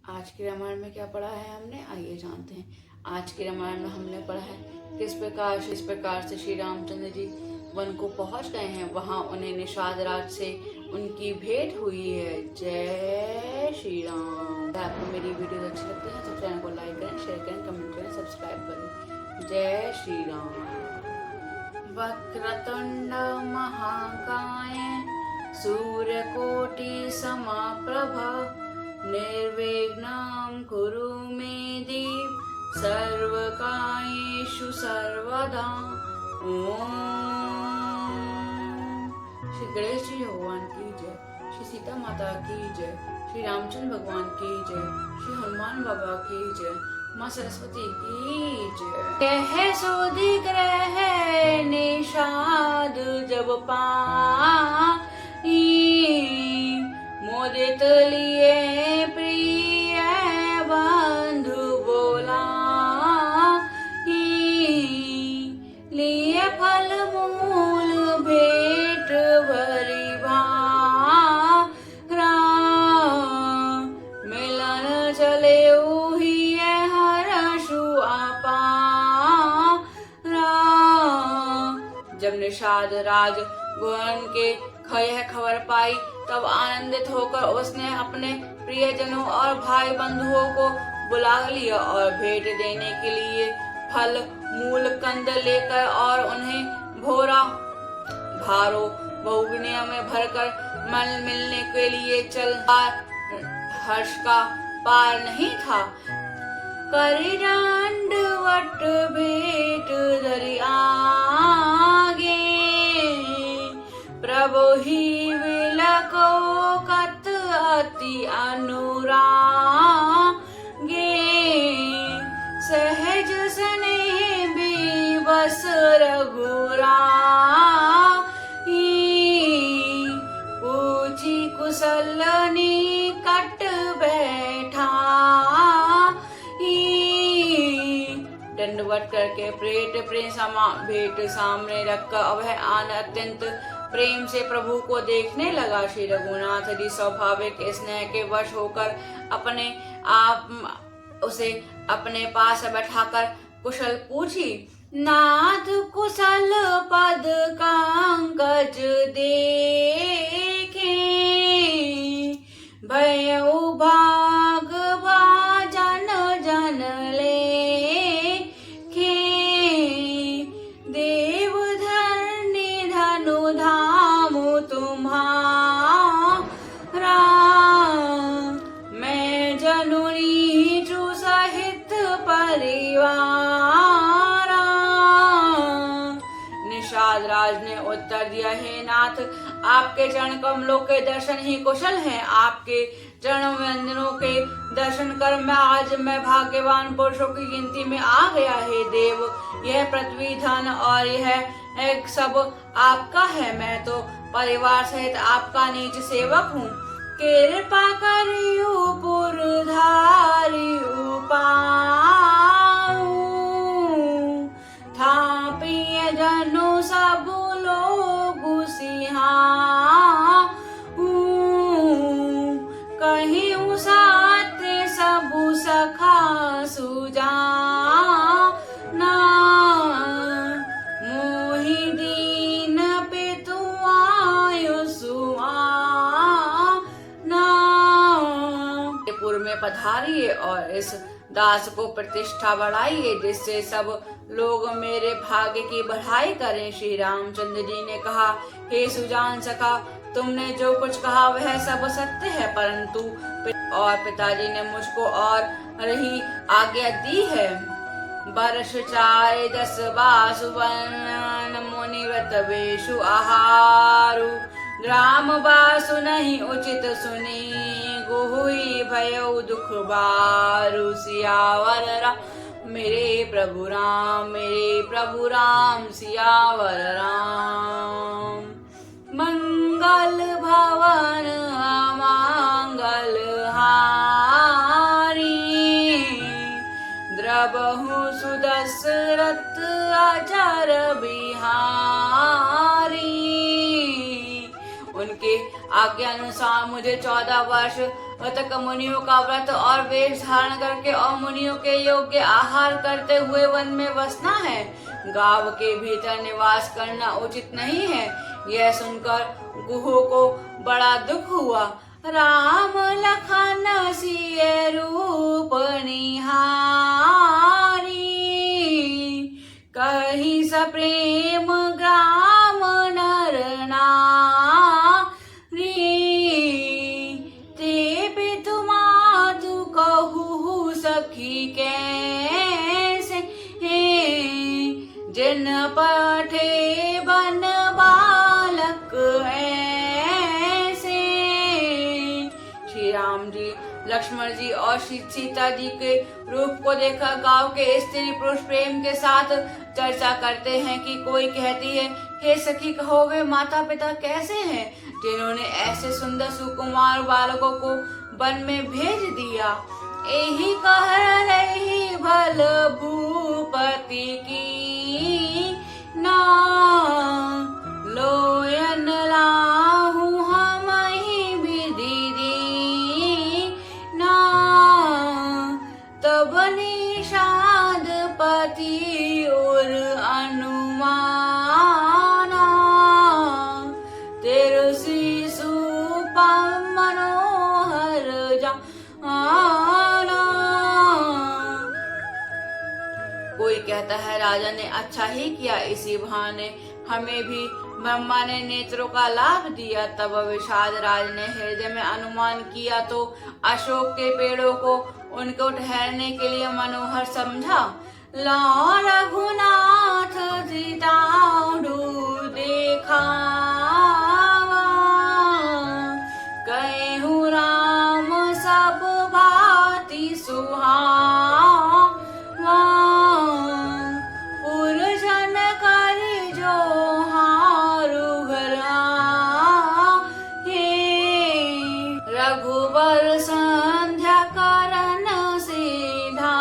आज के रामायण में क्या पढ़ा है हमने, आइए जानते हैं। आज के रामायण में हमने पढ़ा है किस प्रकार से श्री रामचंद्र जी वन को पहुंच गए हैं। वहां उन्हें निषाद राज से उनकी भेंट हुई है। जय श्री राम। अगर आपको मेरी वीडियो अच्छी लगती है तो चैनल को लाइक करें, शेयर करें, कमेंट करें, सब्सक्राइब करें। जय श्री राम। वक्रतुंड महाकाय सूर्यकोटि समप्रभ निर्विघ्नं कुरु मे देव सर्वकार्येषु सर्वदा। ओम। श्री गणेश जी भगवान की जय, श्री सीता माता की जय, श्री रामचंद्र भगवान की जय, श्री हनुमान बाबा की जय, माँ सरस्वती की जय। कह सो दिख रहे निषाद जब पाई मोदित लिए प्रिय बंधु बोला लिए फल मूल भेंट भरी भारा मिलन चले उही हर्षु अपारा। जब निषाद राज भुवन के यह खबर पाई तब आनंदित होकर उसने अपने प्रियजनों और भाई बंधुओं को बुला लिया और भेंट देने के लिए फल मूल कंद लेकर और उन्हें भोरा भारो बहुगुनिया में भरकर मल मिलने के लिए चल। हर्ष का पार नहीं था। करी दंडवत भेंट धरि आगे प्रभु ही विलको कत अति अनुरागे सहज स्नेह विवश रघुराई पूछी कुशल निकट बैठा। दंडवत करके भेंट सामने रखकर अब है आन अत्यंत प्रेम से प्रभु को देखने लगा। श्री रघुनाथ जी स्वाभाविक स्नेह के वश होकर अपने आप उसे अपने पास बैठाकर कुशल पूछी। नाथ कुशल पद कांकज देखे भयउ भाग भाजन जन लेखे देव धरनी धनु धामु तुम्हारा मैं जनुनी चु सहित परिवारा। निषाद राज ने उत्तर दिया, हे नाथ आपके चरण कमलों के दर्शन ही कुशल हैं। आपके चरणों वंदनों के दर्शन कर मैं भाग्यवान पुरुषों की गिनती में आ गया। हे देव यह पृथ्वी धन और यह सब आपका है। मैं तो परिवार सहित आपका निज सेवक हूँ। कृपा करियो पुरधारी उपाऊ थापिय जनु सब लोग सिहाऊ कहीं साथ सबु सखा सुजाना मोहि दीन पितु आयु पूर्व में पधारिए और इस दास को प्रतिष्ठा बढ़ाइए जिससे सब लोग मेरे भाग्य की बढ़ाई करें। श्री रामचंद्र जी ने कहा, हे सुजान सखा तुमने जो कुछ कहा वह सब सत्य है, परंतु और पिताजी ने मुझको और रही आज्ञा दी है। वर्ष 4 10 बासुवन मुनिव्रत वेशु आहारु ग्राम बासु नहीं उचित सुनी गुहुई भयो दुख बारु सियावर राम मेरे प्रभु राम सियावर राम। मंगल भवन अमंगल हारी द्रबहु सुदशरथ अजर बिहारी। उनके आज्ञा अनुसार मुझे 14 वर्ष तक मुनियों का व्रत और वेश धारण करके और मुनियों के योग्य आहार करते हुए वन में बसना है। गांव के भीतर निवास करना उचित नहीं है। यह सुनकर गुहो को बड़ा दुख हुआ। राम लखन सिय रूप निहारी, कही सप्रेम ग्राम नर नारी। ते पितु मातु कहु सखी कैसे, जिन पठे बन बालक ऐसे। श्री राम जी, लक्ष्मण जी और सीता जी के रूप को देखकर गांव के स्त्री पुरुष प्रेम के साथ चर्चा करते हैं कि कोई कहती है, हे सखी कहो वे माता पिता कैसे हैं जिन्होंने ऐसे सुंदर सुकुमार बालकों को वन में भेज दिया। यही कह रही भल भूपति की ना, लोयन लाहू हम ही विधि दी ना। तब निषाद पति और अनुमाना, तेरु शिशु मनोहर जाना। कोई कहता है राजा ने अच्छा ही किया, इसी बहाने हमें भी ब्रह्मा ने नेत्रों का लाभ दिया। तब विषाद राज ने हृदय में अनुमान किया तो अशोक के पेड़ों को उनको ठहरने के लिए मनोहर समझा। ला रघुनाथ सीता देखा, कहु राम सब भांति सुहावा। पुरजन करि जो हारु घर हे, रघुबर संध्या करन सीधा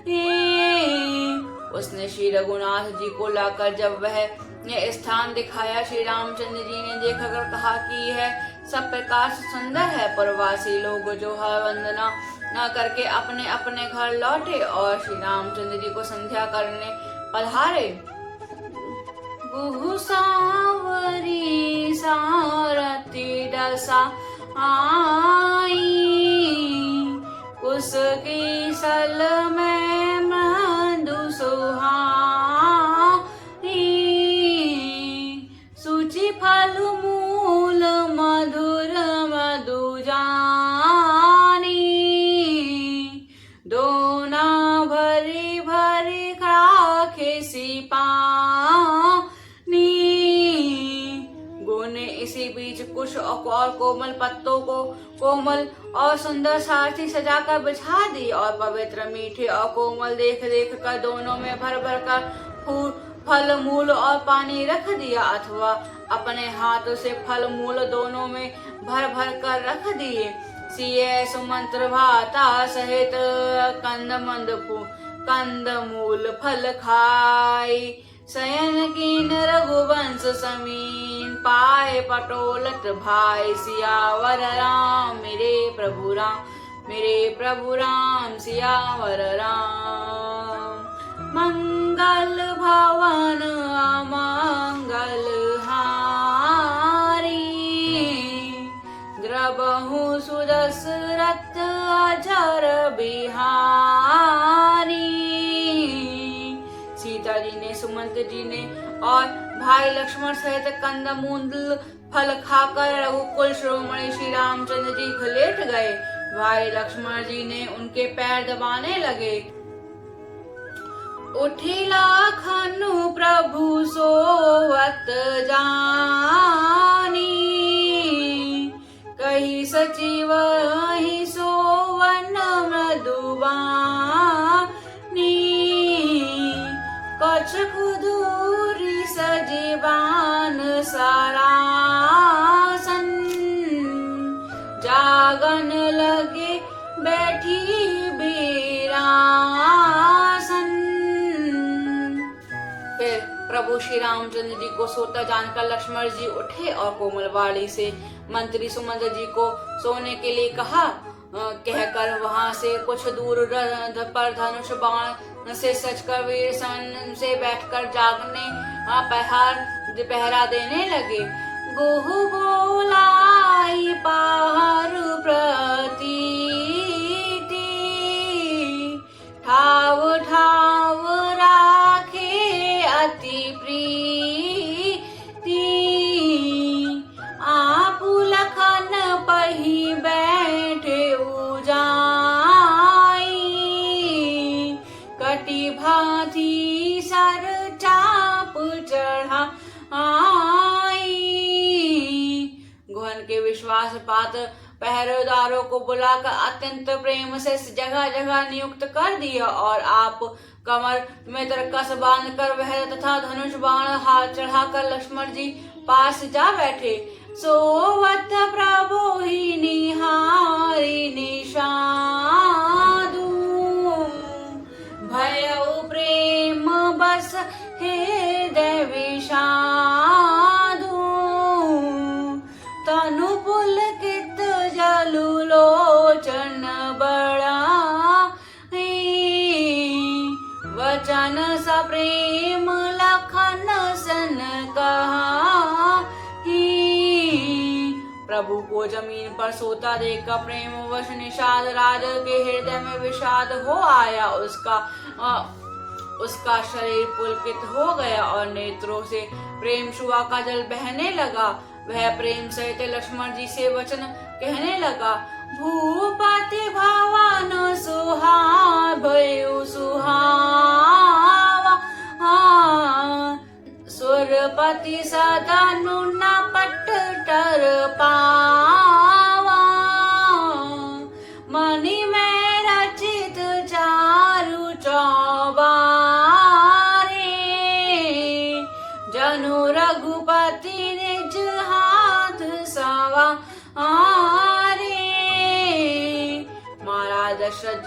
हे। उसने श्री रघुनाथ जी को लाकर जब वह यह स्थान दिखाया, श्री रामचंद्र जी ने देखकर कहा कि यह सब प्रकार से सुंदर है। प्रवासी लोग जो है वंदना न करके अपने अपने घर लौटे और श्री रामचंद्र जी को संध्या करने पधारे। गुहु सांवरी सारथी दशा आई, कुश की सल में मृदु सुहाई। सूचि फल मूल मधुर मधु जानी, दोना भरी भरी खाखे सी पानी। गो ने इसी बीच कुश और कोमल पत्तों को कोमल और सुंदर सारथी सजाकर बिछा दी और पवित्र मीठे और कोमल देख देख कर दोनों में भर भर कर फल मूल और पानी रख दिया, अथवा अपने हाथों से फल मूल दोनों में भर भर कर रख दिए। सिए सुमंत्र भाता सहित कंद मूल फल खाई, शयन कीन रघुवंश समीन, पाए पटोलत भाई। सियावर राम मेरे प्रभु राम सियावर राम। मंगल भवन अमंगल हारी, द्रबहु सुदशरथ अजर बिहारी। सीता जी ने, सुमंत जी ने और भाई लक्ष्मण सहित कंदमूल फल खाकर रघुकुल शिरोमणि श्री रामचंद्र जी लेट गए। भाई लक्ष्मण जी ने उनके पैर दबाने लगे। उठिला खनु प्रभु सोवत जानी, कही सचिव ही सोवन मृदुबानी। कछ कुदूरी सजीवान सरासन, जागन लगे बैठी बीरासन। फिर प्रभु श्री रामचंद्र जी को सोता जानकर लक्ष्मण जी उठे और कोमलवाणी से मंत्री सुमंत्र जी को सोने के लिए कहा। कहकर वहां से कुछ दूर रथ पर धनुष बाण से सजकर वीर सन से बैठकर जागने पहरा देने लगे। गोहु बोलाई पार प्रतीति, ठाव ठाव राखे अति प्रीति, आप लखन पही बैठे उजाई, कटी भांति सर चाप चढ़ा आई। गुहन के विश्वास पात पहरेदारों को बुलाकर अत्यंत प्रेम से जगह जगह नियुक्त कर दिया और आप कमर में तरकस बांध कर वह तथा धनुष बाण हाथ चढ़ाकर लक्ष्मण जी पास जा बैठे। सोवत प्रभु ही निहारी निषादु, भयउ प्रेम बस हृदय विषादु, तनु पुलकित जलु लोचन बड़ा, वचन सप्रेम लखन सन कहा। प्रभु को जमीन पर सोता देखकर प्रेम वश निषाद राज के हृदय में विषाद हो आया। उसका शरीर पुलकित हो गया और नेत्रों से प्रेम सुआ का जल बहने लगा। वह प्रेम सहित लक्ष्मण जी से वचन कहने लगा। भूपति भवन सुहाव भयउ सुहावा, सुरपति सदनु न पट टर पावा, मणि में रचित चारु चौबारे, जनु रघुपति निज हाथ सवारे। महाराज दशरथ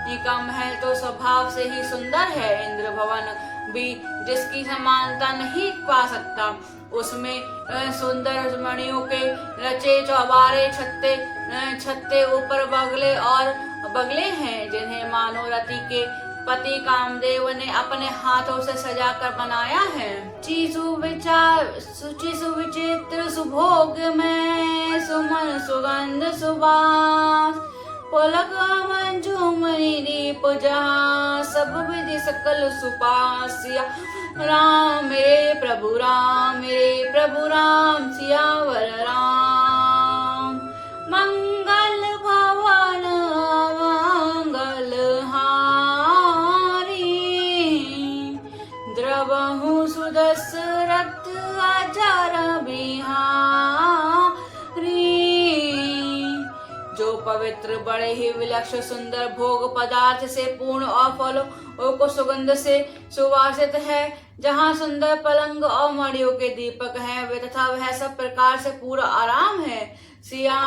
जी का महल तो स्वभाव से ही सुंदर है, इंद्र भवन भी जिसकी समानता नहीं पा सकता। उसमें सुंदर मणियों के रचे चौबारे छत्ते ऊपर बगले और बगले हैं, जिन्हें मानो रति के पति कामदेव ने अपने हाथों से सजाकर बनाया है। सुचि सुविचित्र सुभोग में सुमन सुगंध सुबास, पुलक मंजूमणि दीप जहाँ सब विधि सकल सुपासिया। राम मेरे प्रभु राम, मेरे प्रभु राम, सियावर राम। मंगल भवन मंगल हारी, द्रवहु सुदशरथ अजर बिहारी। जो पवित्र बड़े ही विलक्षण सुंदर भोग पदार्थ से पूर्ण और फलों को सुगंध से सुवासित है, जहाँ सुंदर पलंग और मणियों के दीपक हैं वे, तथा वह सब प्रकार से पूरा आराम है। सिया